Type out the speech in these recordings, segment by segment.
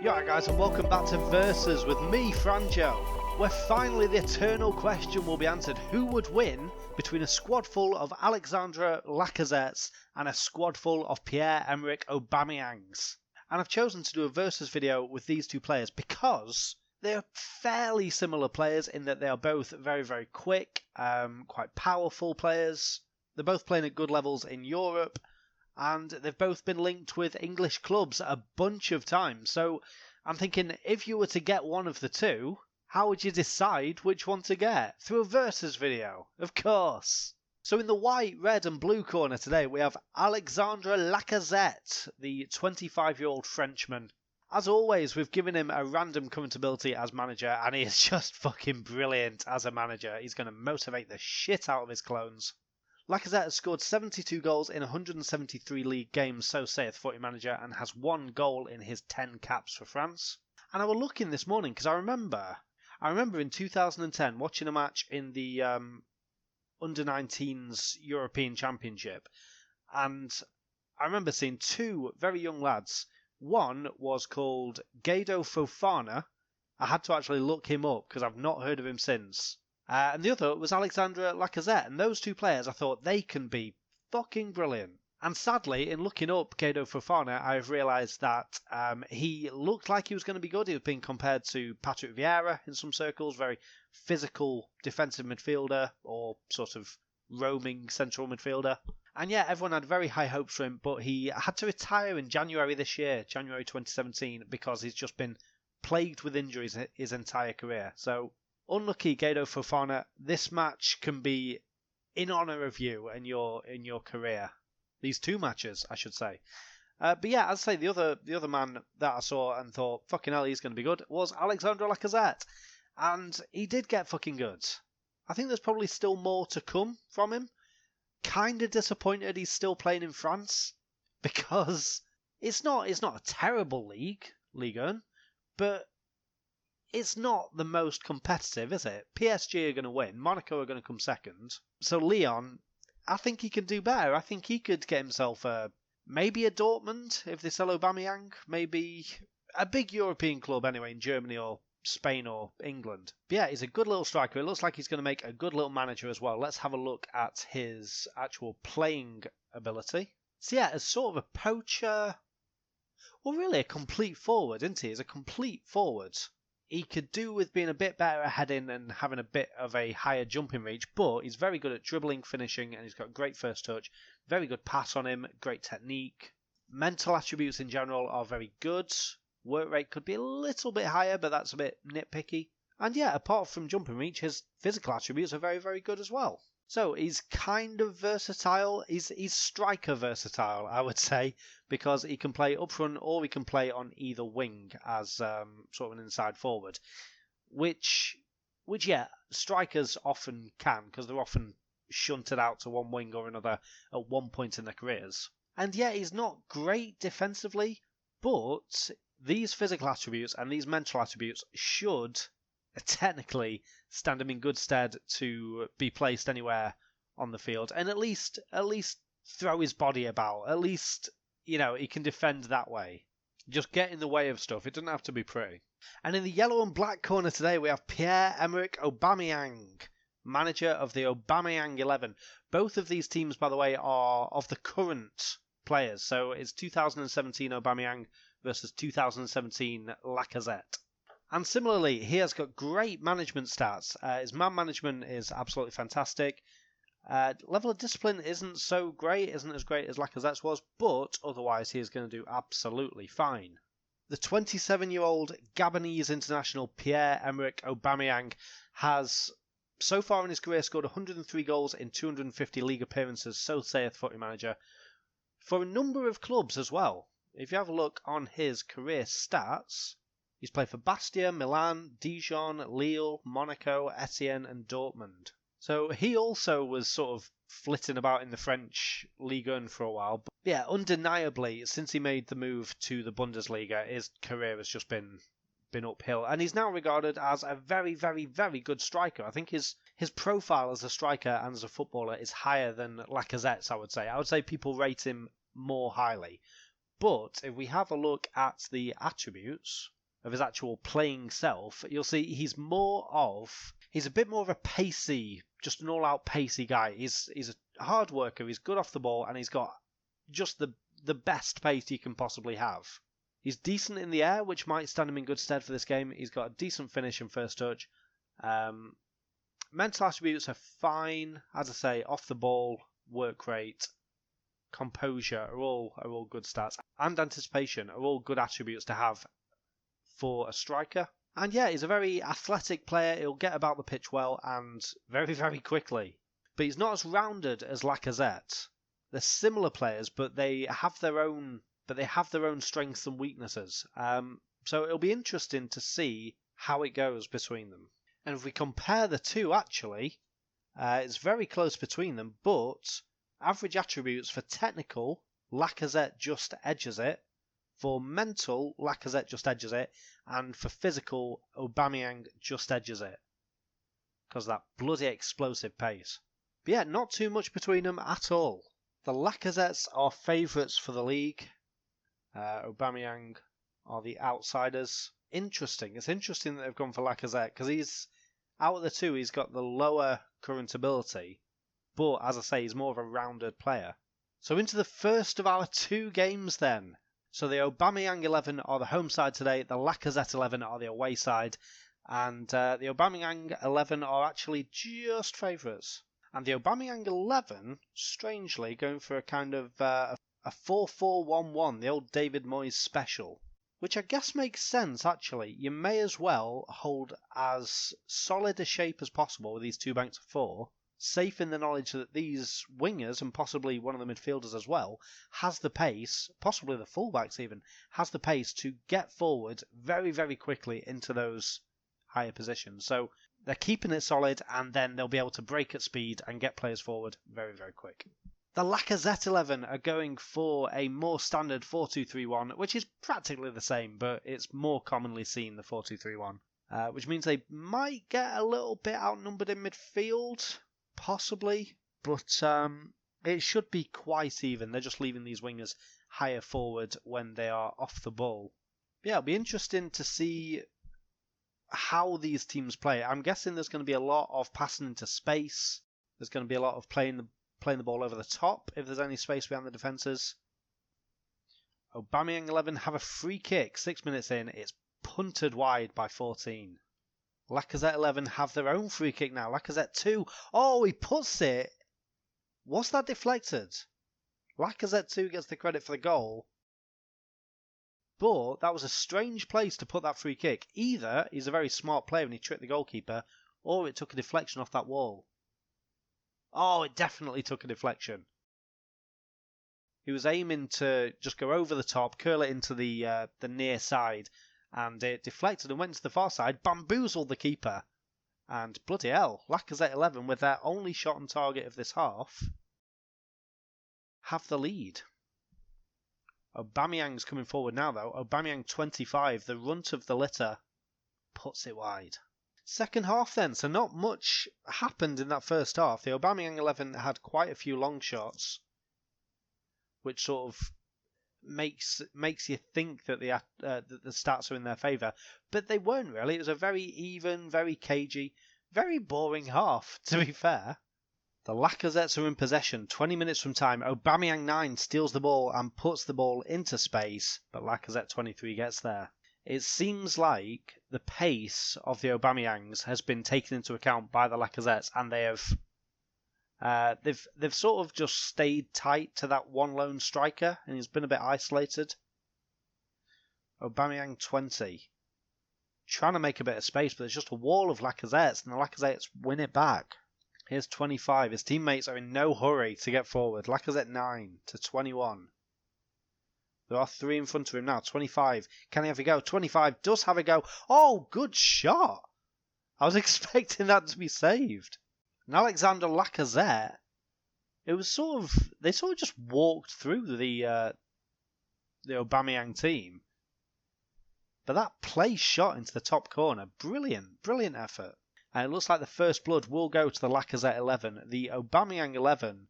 Yo, right, guys, and welcome back to Versus with me, Franjo, where finally the eternal question will be answered: who would win between a squad full of Alexandre Lacazettes and a squad full of Pierre-Emerick Aubameyangs? And I've chosen to do a Versus video with these two players because they're fairly similar players in that they are both very, very quick, quite powerful players. They're both playing at good levels in Europe, and they've both been linked with English clubs a bunch of times. So I'm thinking, if you were to get one of the two, how would you decide which one to get? Through a Versus video, of course. So in the white, red and blue corner today, we have Alexandre Lacazettes, the 25-year-old Frenchman. As always, we've given him a random current ability as manager, and he is just fucking brilliant as a manager. He's going to motivate the shit out of his clones. Lacazette has scored 72 goals in 173 league games, so saith Footy Manager, and has 1 goal in his 10 caps for France. And I was looking this morning because I remember in 2010 watching a match in the under-19s European Championship, and I remember seeing two very young lads. One was called Gueïda Fofana. I had to actually look him up because I've not heard of him since. And the other was Alexandre Lacazettes, and those two players, I thought, they can be fucking brilliant. And sadly, in looking up Gueïda Fofana, I've realised that he looked like he was going to be good. He was being compared to Patrick Vieira in some circles, very physical defensive midfielder, or sort of roaming central midfielder. And yeah, everyone had very high hopes for him, but he had to retire in January this year, January 2017, because he's just been plagued with injuries his entire career. So unlucky Gueïda Fofana, this match can be in honour of you and your career. These two matches, I should say. But yeah, as I say, the other man that I saw and thought, fucking hell, he's going to be good, was Alexandre Lacazettes. And he did get fucking good. I think there's probably still more to come from him. Kind of disappointed he's still playing in France, because it's not a terrible league, Ligue 1, but it's not the most competitive, is it? PSG are going to win. Monaco are going to come second. So Lyon, I think he can do better. I think he could get himself maybe a Dortmund if they sell Aubameyang. Maybe a big European club anyway in Germany or Spain or England. But yeah, he's a good little striker. It looks like he's going to make a good little manager as well. Let's have a look at his actual playing ability. So yeah, as sort of a poacher, well really a complete forward, isn't he? He's a complete forward. He could do with being a bit better at heading and having a bit of a higher jumping reach, but he's very good at dribbling, finishing, and he's got great first touch. Very good pass on him, great technique. Mental attributes in general are very good. Work rate could be a little bit higher, but that's a bit nitpicky. And yeah, apart from jumping reach, his physical attributes are very, very good as well. So he's kind of versatile. He's striker versatile, I would say, because he can play up front or he can play on either wing as sort of an inside forward, which yeah, strikers often can, because they're often shunted out to one wing or another at one point in their careers. And yeah, he's not great defensively, but these physical attributes and these mental attributes should technically stand him in good stead to be placed anywhere on the field, and at least throw his body about. At least, you know, he can defend that way. Just get in the way of stuff. It doesn't have to be pretty. And in the yellow and black corner today, we have Pierre-Emerick Aubameyangs, manager of the Aubameyang 11. Both of these teams, by the way, are of the current players. So it's 2017 Aubameyang versus 2017 Lacazette. And similarly, he has got great management stats. His man management is absolutely fantastic. Level of discipline isn't so great, isn't as great as Lacazette's was, but otherwise he is going to do absolutely fine. The 27-year-old Gabonese international Pierre-Emerick Aubameyangs has, so far in his career, scored 103 goals in 250 league appearances, so saith Footy Manager, for a number of clubs as well. If you have a look on his career stats, he's played for Bastia, Milan, Dijon, Lille, Monaco, Etienne and Dortmund. So he also was sort of flitting about in the French Ligue 1 for a while. But yeah, undeniably, since he made the move to the Bundesliga, his career has just been uphill. And he's now regarded as a very, very, very good striker. I think his profile as a striker and as a footballer is higher than Lacazette's, I would say. I would say people rate him more highly. But if we have a look at the attributes of his actual playing self, you'll see he's a bit more of a pacey, just an all-out pacey guy. He's a hard worker, he's good off the ball, and he's got just the best pace you can possibly have. He's decent in the air, which might stand him in good stead for this game. He's got a decent finish and first touch. Mental attributes are fine. As I say, off the ball, work rate, composure are all good stats. And anticipation are all good attributes to have for a striker. And yeah, he's a very athletic player. He'll get about the pitch well and very, very quickly. But he's not as rounded as Lacazette. They're similar players, but they have their own strengths and weaknesses. So it'll be interesting to see how it goes between them. And if we compare the two, actually, it's very close between them, but average attributes for technical, Lacazette just edges it. For mental, Lacazette just edges it. And for physical, Aubameyang just edges it. Because of that bloody explosive pace. But yeah, not too much between them at all. The Lacazettes are favourites for the league. Aubameyang are the outsiders. Interesting. It's interesting that they've gone for Lacazette because he's, out of the two, he's got the lower current ability. But, as I say, he's more of a rounded player. So into the first of our two games then. So the Aubameyang 11 are the home side today. The Lacazette 11 are the away side. And the Aubameyang 11 are actually just favourites. And the Aubameyang 11, strangely, going for a kind of a 4-4-1-1, the old David Moyes special. Which I guess makes sense, actually. You may as well hold as solid a shape as possible with these two banks of four, safe in the knowledge that these wingers, and possibly one of the midfielders as well, has the pace, possibly the fullbacks even, has the pace to get forward very, very quickly into those higher positions. So they're keeping it solid, and then they'll be able to break at speed and get players forward very, very quick. The Lacazette 11 are going for a more standard 4-2-3-1, which is practically the same, but it's more commonly seen, the 4-2-3-1, which means they might get a little bit outnumbered in midfield, possibly, but it should be quite even. They're just leaving these wingers higher forward when they are off the ball. But yeah, it'll be interesting to see how these teams play. I'm guessing there's going to be a lot of passing into space. There's going to be a lot of playing the ball over the top if there's any space behind the defences. Aubameyang 11 have a free kick. 6 minutes in, it's punted wide by 14. Lacazette 11 have their own free kick now. Lacazette 2. Oh, he puts it. Was that deflected? Lacazette 2 gets the credit for the goal. But that was a strange place to put that free kick. Either he's a very smart player and he tricked the goalkeeper, or it took a deflection off that wall. Oh, it definitely took a deflection. He was aiming to just go over the top, curl it into the near side, and it deflected and went to the far side, bamboozled the keeper. And bloody hell, Lacazette 11, with their only shot on target of this half, have the lead. Aubameyang's coming forward now, though. Aubameyang 25, the runt of the litter, puts it wide. Second half then, so not much happened in that first half. The Aubameyang 11 had quite a few long shots, which sort of makes you think that the stats are in their favour, but they weren't really. It was a very even, very cagey, very boring half, to be fair. The Lacazettes are in possession, 20 minutes from time. Aubameyang 9 steals the ball and puts the ball into space, but Lacazette 23 gets there. It seems like the pace of the Aubameyangs has been taken into account by the Lacazettes, and they've sort of just stayed tight to that one lone striker, and he's been a bit isolated. Aubameyang 20, trying to make a bit of space, but there's just a wall of Lacazettes, and the Lacazettes win it back. Here's 25. His teammates are in no hurry to get forward. Lacazette 9 to 21. There are 3 in front of him now. 25. Can he have a go? 25 does have a go. Oh, good shot. I was expecting that to be saved. And Alexandre Lacazettes, they sort of just walked through the Aubameyang team. But that place shot into the top corner, brilliant, brilliant effort. And it looks like the first blood will go to the Lacazette 11. The Aubameyang 11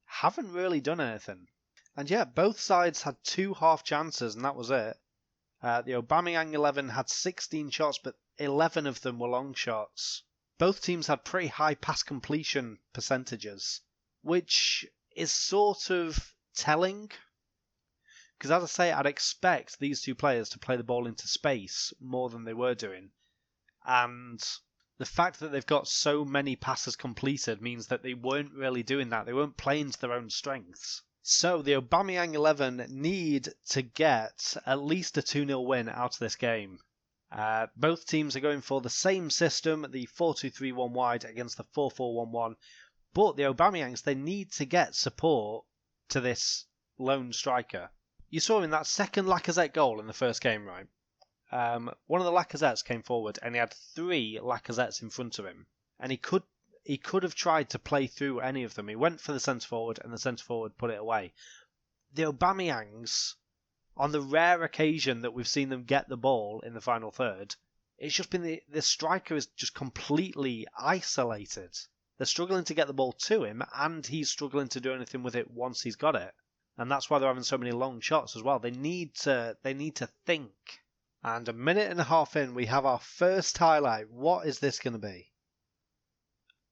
haven't really done anything. And yeah, both sides had 2 half chances, and that was it. The Aubameyang 11 had 16 shots, but 11 of them were long shots. Both teams had pretty high pass completion percentages, which is sort of telling. Because as I say, I'd expect these two players to play the ball into space more than they were doing. And the fact that they've got so many passes completed means that they weren't really doing that. They weren't playing to their own strengths. So the Aubameyang 11 need to get at least a 2-0 win out of this game. Both teams are going for the same system, the 4-2-3-1 wide against the 4-4-1-1. But the Aubameyangs, they need to get support to this lone striker. You saw in that second Lacazette goal in the first game, right? One of the Lacazettes came forward and he had 3 Lacazettes in front of him. And he could have tried to play through any of them. He went for the centre-forward and the centre-forward put it away. The Aubameyangs, on the rare occasion that we've seen them get the ball in the final third, it's just been the striker is just completely isolated. They're struggling to get the ball to him and he's struggling to do anything with it once he's got it. And that's why they're having so many long shots as well. They need to think. And a minute and a half in, we have our first highlight. What is this going to be?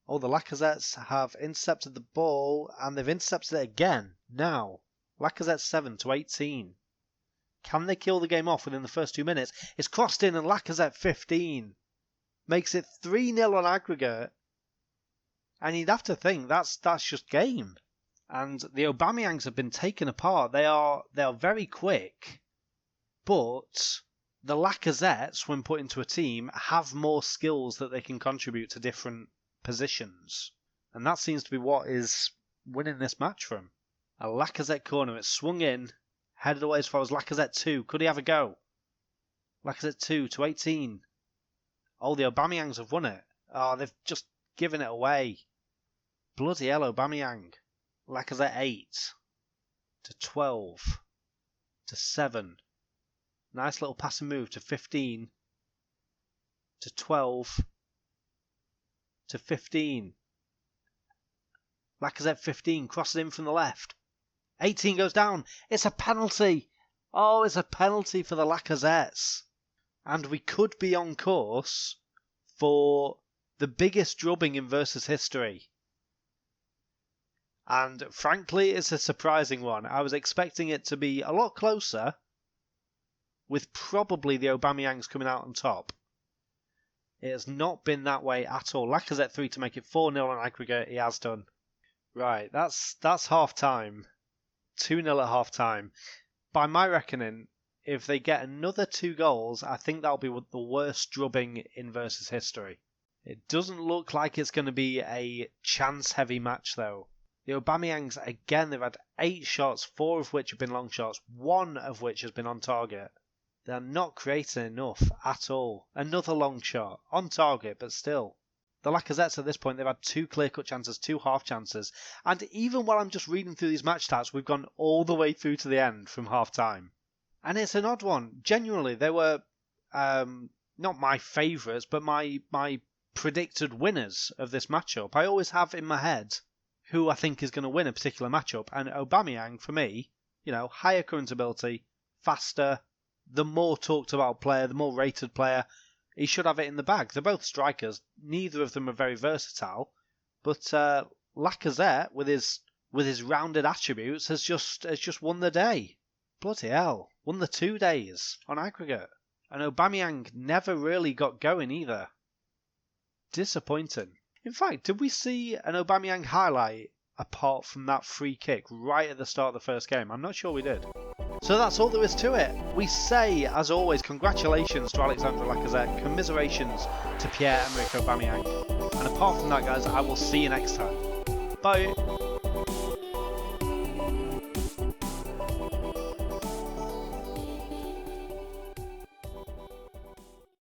Oh, the Lacazettes have intercepted the ball, and they've intercepted it again. Now, Lacazette 7-18. Can they kill the game off within the first 2 minutes? It's crossed in, and Lacazette 15 makes it 3-0 on aggregate. And you'd have to think that's just game. And the Aubameyangs have been taken apart. They are very quick, but the Lacazettes, when put into a team, have more skills that they can contribute to different positions. And that seems to be what is winning this match for him. A Lacazette corner. It's swung in, headed away as far as Lacazette 2. Could he have a go? Lacazette 2-18. Oh, the Aubameyangs have won it. Oh, they've just given it away. Bloody hell, Aubameyang. Lacazette 8-12 7. Nice little passing move to 15 12 15. Lacazette 15 crosses in from the left. 18 goes down. It's a penalty. Oh, it's a penalty for the Lacazettes. And we could be on course for the biggest drubbing in Versus history. And frankly, it's a surprising one. I was expecting it to be a lot closer, with probably the Aubameyangs coming out on top. It has not been that way at all. Lacazette 3 to make it 4-0 on aggregate. He has done. Right, that's half time. 2-0 at half time. By my reckoning, if they get another 2 goals, I think that'll be the worst drubbing in Versus history. It doesn't look like it's going to be a chance-heavy match, though. The Aubameyangs, again, they've had 8 shots, 4 of which have been long shots, 1 of which has been on target. They're not creating enough at all. Another long shot, on target, but still. The Lacazettes at this point, they've had 2 clear-cut chances, 2 half chances. And even while I'm just reading through these match stats, we've gone all the way through to the end from half-time. And it's an odd one. Genuinely, they were not my favourites, but my predicted winners of this matchup. I always have in my head who I think is going to win a particular matchup. And Aubameyang, for me, higher current ability, faster, the more talked about player, the more rated player, he should have it in the bag. They're both strikers. Neither of them are very versatile. But Lacazette, with his rounded attributes, has just won the day. Bloody hell. Won the 2 days on aggregate. And Aubameyang never really got going either. Disappointing. In fact, did we see an Aubameyang highlight apart from that free kick right at the start of the first game? I'm not sure we did. So that's all there is to it. We say, as always, congratulations to Alexandre Lacazettes, commiserations to Pierre-Emerick Aubameyangs. And apart from that, guys, I will see you next time. Bye.